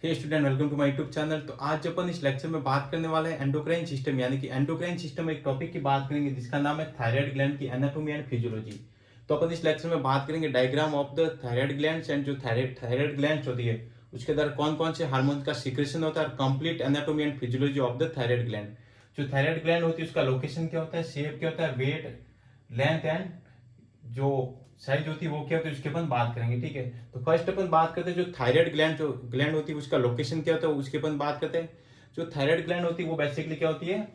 Hey student, welcome to my YouTube channel. तो आज अपन इस लेक्चर में बात करने वाले हैं एंडोक्राइन सिस्टम, यानी कि एंडोक्राइन सिस्टम एक टॉपिक की बात करेंगे जिसका नाम है थायराइड ग्लैंड की एनाटॉमी एंड फिजियोलॉजी। तो अपन इस लेक्चर में बात करेंगे diagram of the thyroid glands and जो थायराइड ग्लैंड्स होती है उसके अंदर कौन कौन से हार्मोन का सीक्रेशन होता है और complete anatomy and physiology of the thyroid gland. जो थायराइड ग्लैंड होती है उसका लोकेशन क्या होता है, शेप क्या होता है, वेट, लेंथ एंड जो साइज होती है वो क्या होती है उसके अपन बात करेंगे। ठीक है, तो फर्स्ट अपन बात करते हैं जो थायराइड ग्लैंड होती है उसका लोकेशन क्या होता है उसके अपन बात करते हैं। जो थायराइड ग्लैंड होती है वो बेसिकली क्या होती है,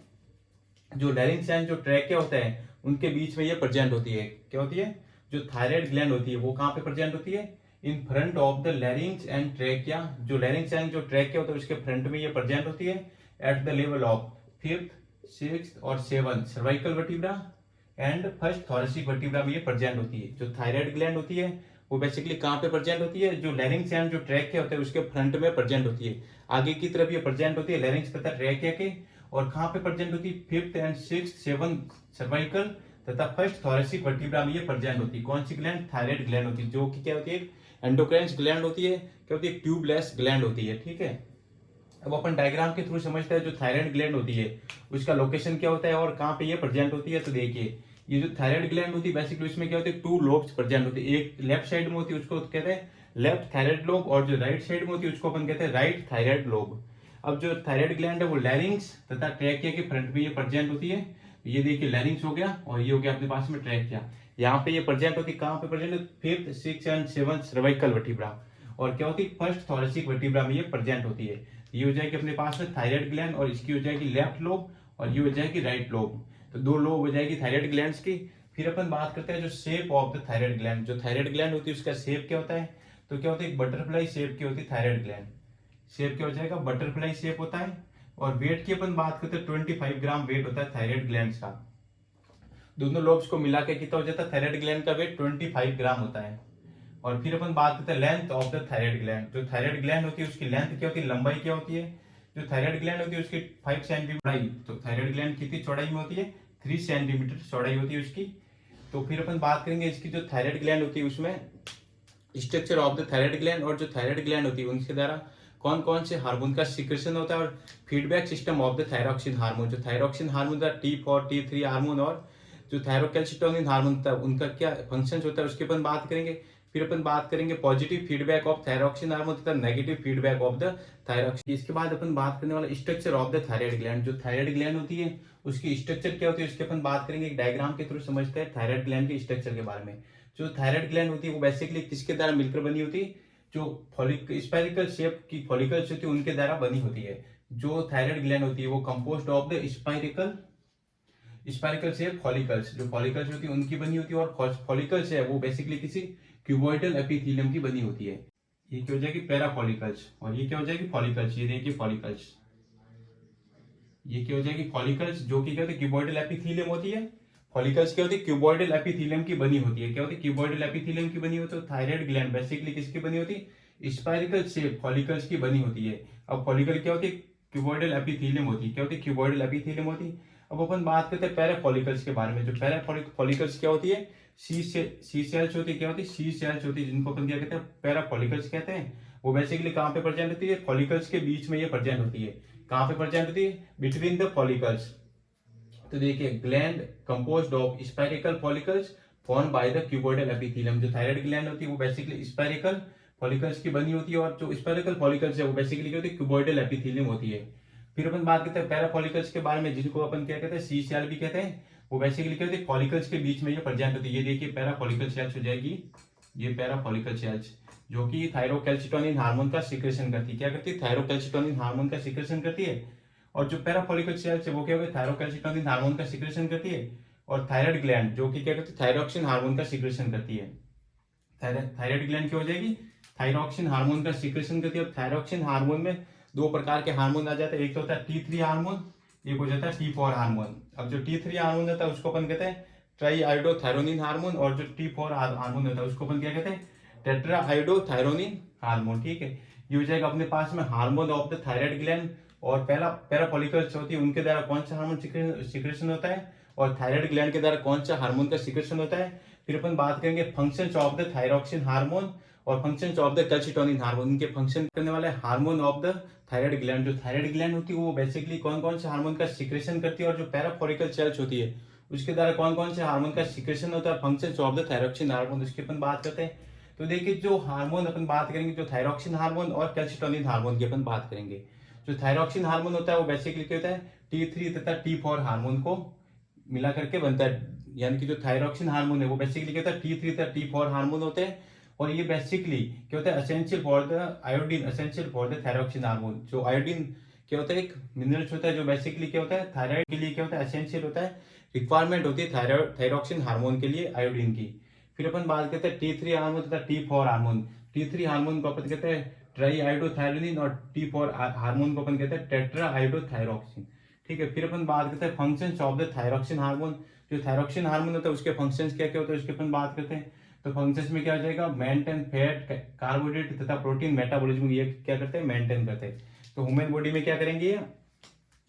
जो लैरिंक्स एंड जो ट्रैकिया होता है उनके बीच में ये प्रेजेंट होती है। क्या होती है, जो थायराइड ग्लैंड होती है वो कहाँ पे प्रेजेंट होती है, in front of the larynx and trachea. जो लैरिंग्स एंड जो ट्रैकिया होता है उसके फ्रंट में ये प्रेजेंट होती है at the level of fifth, sixth और seventh cervical vertebra and first thoracic vertebra में ये प्रेजेंट होती है। जो थायराइड ग्लैंड होती है वो बेसिकली कहाँ पे प्रेजेंट होती है, जो लैरिंग्स एंड जो ट्रैकिया होता है उसके फ्रंट में प्रेजेंट होती है। आगे की तरफ ये प्रेजेंट होती है लैरिंग्स तथा ट्रैकिया के, और कहाँ पे प्रेजेंट होती है, fifth and sixth seventh cervical तथा फर्स्ट थोरेसिक वर्टिब्रा में ये प्रेजेंट होती है। कौन सी ग्लैंड, थायराइड ग्लैंड होती है, जो कि क्या होती है, एंडोक्राइन ग्लैंड होती है। क्या होती है, ट्यूबलेस ग्लैंड होती है। ठीक है, अब अपन डायग्राम के थ्रू समझते हैं जो थायराइड ग्लैंड होती है उसका लोकेशन क्या होता है और कहाँ पे ये प्रेजेंट होती है। तो देखिए, ये जो थायराइड ग्लैंड होती है बेसिकली इसमें क्या होती है, टू लोब्स प्रेजेंट होती है। एक लेफ्ट साइड में होती है उसको कहते हैं लेफ्ट थायराइड लोब, और जो राइट साइड में होती है उसको अपन कहते हैं राइट थायराइड लोब। अब जो थायराइड ग्लैंड है वो लैरिंग्स तथा ट्रैकिया के फ्रंट में ये प्रेजेंट होती है। ये देखिए लैरिंग्स हो गया और ये हो गया अपने पास में ट्रैकिया। यहाँ पे ये प्रेजेंट होती है, कहाँ पे प्रेजेंट है, fifth, six and seventh cervical vertebra, और क्या होती है, फर्स्ट थोरेसिक वर्टिब्रा में ये प्रेजेंट होती है। ये हो जाएगी अपने पास में थायराइड ग्लैंड, और इसकी हो जाएगी लेफ्ट लोब और ये हो जाएगी राइट लोब। तो दो लोब हो जाएगी थायराइड ग्लैंड्स की। फिर अपन बात करते हैं जो shape of the thyroid gland. जो थायराइड ग्लैंड होती है उसका शेप क्या होता है, तो क्या होता है, एक बटरफ्लाई शेप की होती है थायराइड ग्लैंड। शेप क्या हो जाएगा, बटरफ्लाई शेप होता है। और वेट की अपन बात करते हैं 25 ग्राम वेट होता है थायराइड ग्लैंड का। दोनों लोब्स को मिला के कितना हो जाता है, थायराइड ग्लैंड का वेट 25 ग्राम होता है। और फिर अपन बात करते हैं length of the thyroid gland. जो थायराइड ग्लैंड होती है उसकी लेंथ क्या होती है, लंबाई क्या होती है। जो थायराइड ग्लैंड होती है उसकी 5 सेंटीमीटर चौड़ाई, तो थायराइड ग्लैंड कितनी चौड़ाई में होती है, 3 सेंटीमीटर चौड़ाई होती है उसकी। तो फिर अपन बात करेंगे इसकी जो थायराइड ग्लैंड होती है उसमें structure of the thyroid gland, और जो थायराइड ग्लैंड होती है उनके द्वारा कौन कौन से हार्मोन का सिक्रेशन होता है, और feedback system of the thyroxine hormone. जो थायरोक्सिन हार्मोन था T4 T3 हार्मोन, और जो थायरोकैल्सिटोनिन हार्मोन था उनका क्या फंक्शंस होता है उसकी अपन बात करेंगे। फिर अपन बात करेंगे positive feedback of thyroxine hormone तथा negative feedback of the thyroxine. इसके बाद अपन बात करने वाला structure of the thyroid gland. जो थायराइड ग्लैंड होती है उसकी स्ट्रक्चर क्या होती है उसके अपन बात करेंगे। एक डायग्राम के थ्रू समझते हैं थायराइड ग्लैंड के स्ट्रक्चर के बारे में। जो थायराइड ग्लैंड होती है वो बेसिकली किसके द्वारा मिलकर बनी होती है, जो स्पेरिकल शेप की फॉलिकल्स होती है उनके द्वारा बनी होती है। जो थायराइड ग्लैंड होती है वो composed of the spiracle shape follicles, जो फॉलिकल्स होती है उनकी बनी होती है, और फॉलिकल्स है वो बेसिकली किसी क्यूबॉइडल एपिथेलियम की बनी होती है। ये क्या हो जाएगी, पैरा फॉलिकल्स, और ये क्या हो जाएगी, फॉलिकल्स। ये देखिए फॉलिकल्स, ये क्या हो जाएगी, फॉलिकल्स, जो कि क्या होती है, क्यूबॉइडल एपिथेलियम होती है। फॉलिकल्स क्या होती है, क्यूबॉइडल एपिथेलियम की बनी होती है। क्या होती है, क्यूबॉइडल एपिथेलियम की बनी होती है। तो थायराइड ग्लैंड बेसिकली किसकी बनी होती है, स्पाइरिकल शेप फॉलिकल्स की बनी होती है। अब फॉलिकल क्या होती है, क्यूबॉइडल एपिथेलियम होती है। क्या होती है, क्यूबॉइडल एपिथेलियम होती है। अब अपन बात करते हैं पैरा फॉलिकल्स के बारे में। जो पैरा फॉलिकल्स क्या होती है, सी सेल्स होती है। क्या होती है, सी सेल्स होती है, जिनको अपन क्या कहते हैं, पैरा फॉलिकल्स कहते हैं। वो बेसिकली कहाँ पे प्रेजेंट होती है, फॉलिकल्स के बीच में ये प्रेजेंट होती है। कहाँ पे प्रेजेंट होती है, बिटवीन द फॉलिकल्स। तो देखिए gland composed of spiracle follicles form by the cuboidal epithelium. जो थायराइड ग्लैंड होती है वो बेसिकली स्पाइरिकल फॉलिकल्स की बनी होती है, और जो स्पाइरिकल फॉलिकल्स है वो बेसिकली क्या होती है, क्यूबॉइडल एपिथेलियम होती है। फिर अपन बात करते हैं पैरा फॉलिकल्स के बारे में, जिनको अपन क्या कहते हैं, सी सेल भी कहते हैं। वो बेसिकली क्या होती है, फॉलिकल्स के बीच में ये प्रेजेंट होती है। ये देखिए पैरा फॉलिकल सेल्स हो जाएगी, ये पैरा फॉलिकल सेल्स, जो कि थायरोकैल्सिटोनिन हार्मोन का सिक्रेशन करती है। क्या करती है, थायरोकैल्सिटोनिन हार्मोन का सिक्रेशन करती है। और जो पैरा फॉलिकल सेल्स है वो क्या होगा, थायरोकैल्सिटोनिन हार्मोन का सिक्रेशन करती है। और थायराइड ग्लैंड जो कि क्या करती है, थायरोक्सिन हार्मोन का सिक्रेशन करती है। थायराइड ग्लैंड क्या हो जाएगी, थायरोक्सिन हार्मोन का सिक्रेशन करती है। और थायरोक्सिन हार्मोन में दो प्रकार के हार्मोन आ जाते हैं, एक तो होता है T3 हार्मोन, एक हो जाता है T4 हार्मोन। अब जो T3 हार्मोन होता है उसको अपन कहते हैं ट्राईआयोडोथायरोनिन हार्मोन, और जो T4 हार्मोन होता है उसको अपन क्या कहते हैं, टेट्राआयोडोथायरोनिन हार्मोन। ठीक है, ये हो जाएगा अपने पास में hormone of the thyroid gland. और पहला पैरा फॉलिकल्स होती है उनके द्वारा कौन सा हार्मोन सिक्रेशन होता है, और थायराइड ग्लैंड के द्वारा कौन सा हार्मोन का सिक्रेशन होता है, फिर अपन बात करेंगे functions of the thyroxine hormone और फंक्शंस ऑफ द कैल्शिटोनिन हार्मोन, इनके फंक्शन करने वाले hormone of the thyroid gland. जो थायराइड ग्लैंड होती है वो बेसिकली कौन कौन से हार्मोन का सिक्रेशन करती है, और जो पैराफोरिकल सेल्स होती है उसके द्वारा कौन कौन से हार्मोन का सिक्रेशन होता है, functions of the thyroxine hormone, उसकी अपन बात करते हैं। तो देखिए जो हार्मोन अपन बात करेंगे, जो थायरॉक्सिन हार्मोन और कैल्शिटोनिन हार्मोन की अपन बात करेंगे। जो थायरॉक्सिन हार्मोन होता है वो बेसिकली क्या होता है, T3 तथा T4 हार्मोन को मिला करके बनता है। यानी कि जो थायरॉक्सिन हार्मोन है वो बेसिकली क्या होता है, T3 तथा T4 हार्मोन होते हैं, और ये बेसिकली क्या होता है, essential for the iodine, essential for the thyroxine hormone. जो आयोडीन क्या होता है, एक मिनरल्स होता है जो बेसिकली क्या होता है थायराइड के लिए क्या होता है, एसेंशियल होता है, रिक्वायरमेंट होती है थायरॉक्सिन हार्मोन के लिए आयोडीन की। फिर अपन बात करते हैं T3 हार्मोन तथा T4 हार्मोन। T3 हार्मोन को अपन कहते हैं ट्राई आयोडोथायरोनिन, और T4 हार्मोन को अपन कहते हैं टेट्रा आयोडोथायरॉक्सिन। ठीक है, फिर अपन बात करते हैं functions of the thyroxine hormone. जो थायरॉक्सिन हार्मोन होता है उसके फंक्शंस क्या क्या होते हैं उसके अपन बात करते हैं। तो फंक्शंस में क्या हो जाएगा, मेंटेन फैट, कार्बोहाइड्रेट तथा प्रोटीन मेटाबॉलिज्म, ये क्या करते हैं, मेंटेन करते हैं। तो ह्यूमन बॉडी में क्या करेंगे,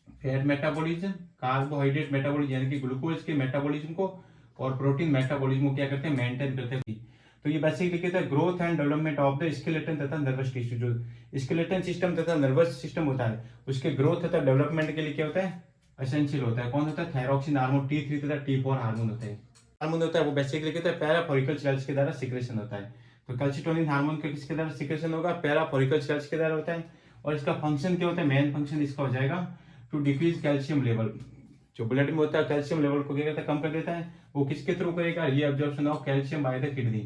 फैट मेटाबॉलिज्म, कार्बोहाइड्रेट मेटाबॉलिज्म यानी कि ग्लूकोज के मेटाबॉलिज्म को, और प्रोटीन मेटाबॉलिज्म को क्या करते हैं, मेंटेन करते हैं। तो ये बेसिकली कहते हैं growth and development of the skeleton तथा नर्वस टिश्यू। जो स्केलेटन सिस्टम तथा नर्वस सिस्टम होता है उसके ग्रोथ तथा डेवलपमेंट के लिए क्या होता है, एसेंशियल होता है। कौन होता है, थायरॉक्सिन हार्मोन, T3 तथा T4 हार्मोन होता है। हार्मोन होता है वो बेसिकली कहते हैं पैराफोरिकल सेल्स के द्वारा सिक्रेशन होता है। तो कैल्शिटोनिन हार्मोन का किसके द्वारा सिक्रेशन होगा, पैराफोरिकल सेल्स के द्वारा होता है। और इसका फंक्शन क्या होता है, मेन फंक्शन इसका हो जाएगा टू डिक्रीज कैल्शियम लेवल। जो ब्लड में होता है कैल्शियम लेवल को क्या करता है, कम कर देता है। वो किसके थ्रू करेगा, reabsorption of calcium by the kidney.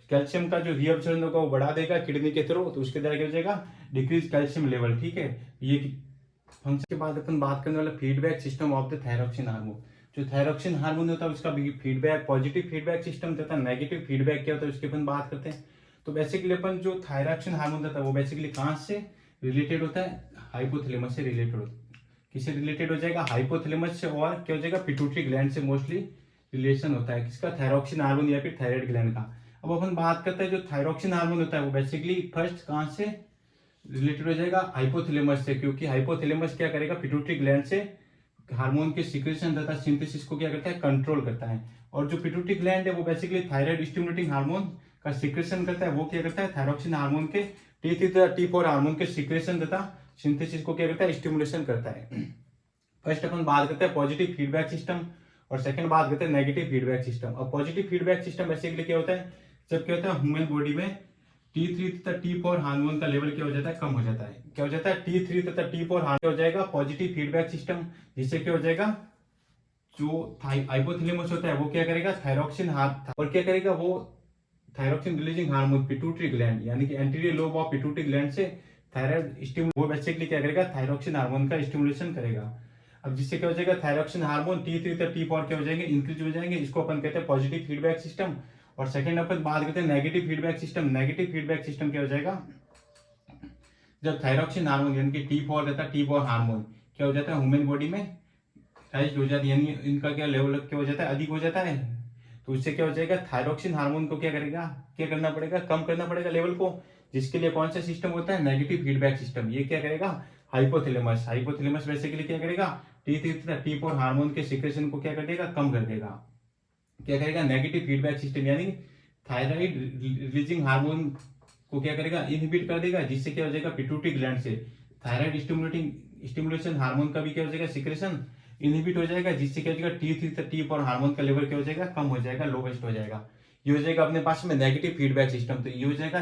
Calcium का जो रीअब्जॉर्प्शन होगा वो बढ़ा देगा किडनी के थ्रू, तो उसके द्वारा क्या हो जाएगा, डिक्रीज कैल्शियम लेवल। ठीक है, ये फंक्शन के बाद अपन बात करने वाला feedback system of the thyroxine hormone. जो थायरॉक्सिन हार्मोन होता है उसका फीडबैक, पॉजिटिव फीडबैक सिस्टम तथा नेगेटिव फीडबैक क्या होता है उसकी अपन बात करते हैं। तो बेसिकली अपन जो थायरॉक्सिन हार्मोन होता है वो बेसिकली कहाँ से रिलेटेड होता है, हाइपोथैलेमस से रिलेटेड होता है। किससे रिलेटेड हो जाएगा, हाइपोथैलेमस से, और क्या हो जाएगा, पिट्यूटरी ग्लैंड से मोस्टली रिलेशन होता है। किसका, थायरॉक्सिन हार्मोन या फिर थायराइड ग्लैंड का। अब अपन बात करते हैं जो थायरॉक्सिन हार्मोन होता है वो बेसिकली फर्स्ट कहाँ से रिलेटेड हो जाएगा, हाइपोथैलेमस से, क्योंकि हाइपोथैलेमस क्या करेगा, पिट्यूटरी ग्लैंड से हार्मोन के सिक्रेशन तथा सिंथेसिस को क्या करता है, कंट्रोल करता है। और जो पिट्यूटरी ग्लैंड है वो बेसिकली थायराइड स्टिमुलेटिंग हार्मोन का सिक्रेशन करता है। वो क्या करता है, थायरॉक्सिन हार्मोन के T3 तथा T4 हार्मोन के सिक्रेशन तथा सिंथेसिस को क्या करता है, स्टिमुलेशन करता है। फर्स्ट अपन बात करते हैं पॉजिटिव फीडबैक सिस्टम, और सेकंड बात करते हैं नेगेटिव फीडबैक सिस्टम। अब पॉजिटिव फीडबैक सिस्टम बेसिकली क्या होता है, जब क्या होता है ह्यूमन बॉडी में T3 तथा T4 हार्मोन का लेवल क्या हो जाता है, कम हो जाता है। क्या हो जाता है, T3 तथा T4 हार्मोन हो जाएगा पॉजिटिव फीडबैक सिस्टम, जिससे क्या हो जाएगा, जो हाइपोथैलेमस होता है वो क्या करेगा, थायरॉक्सिन और क्या करेगा, वो thyroxine releasing hormone pituitary gland यानी कि anterior lobe of pituitary gland से थायराइड वो बेसिकली क्या करेगा, थायरॉक्सिन हार्मोन का स्टिमुलेशन करेगा। अब जिससे क्या हो जाएगा, थायरॉक्सिन हार्मोन T3 तथा T4 क्या हो जाएंगे, इंक्रीज हो जाएंगे। इसको अपन कहते हैं पॉजिटिव फीडबैक सिस्टम। और सेकंड अपन बात करते हैं negative feedback system. Negative feedback system क्या हो जाएगा, जब थायरॉक्सिन हार्मोन यानी कि T4 तथा T4 हार्मोन क्या हो जाता है, ह्यूमन बॉडी में राइज हो जाती है, यानी इनका क्या लेवल क्या हो जाता है, अधिक हो जाता है। तो उससे क्या हो जाएगा, थायरॉक्सिन हार्मोन को क्या करेगा, क्या करना पड़ेगा, कम करना पड़ेगा लेवल को, जिसके लिए कौन सा सिस्टम होता है, नेगेटिव फीडबैक सिस्टम। ये क्या करेगा, हाइपोथैलेमस। हाइपोथैलेमस बेसिकली क्या करेगा, T3 तथा T4 हार्मोन के सिक्रेशन को क्या कर देगा, कम कर देगा। क्या करेगा, नेगेटिव फीडबैक सिस्टम यानी थायराइड रिलीजिंग हार्मोन को क्या करेगा, इनहिबिट कर देगा, जिससे क्या हो जाएगा, पिट्यूटरी ग्लैंड से थायराइड स्टिमुलेशन हार्मोन का भी क्या हो जाएगा, सिक्रेशन इनहिबिट हो जाएगा, जिससे क्या हो जाएगा, T3 तथा T4 हार्मोन का लेवल क्या हो जाएगा, कम हो जाएगा, लोवेस्ट हो जाएगा। ये हो जाएगा अपने पास में नेगेटिव फीडबैक सिस्टम। तो ये हो जाएगा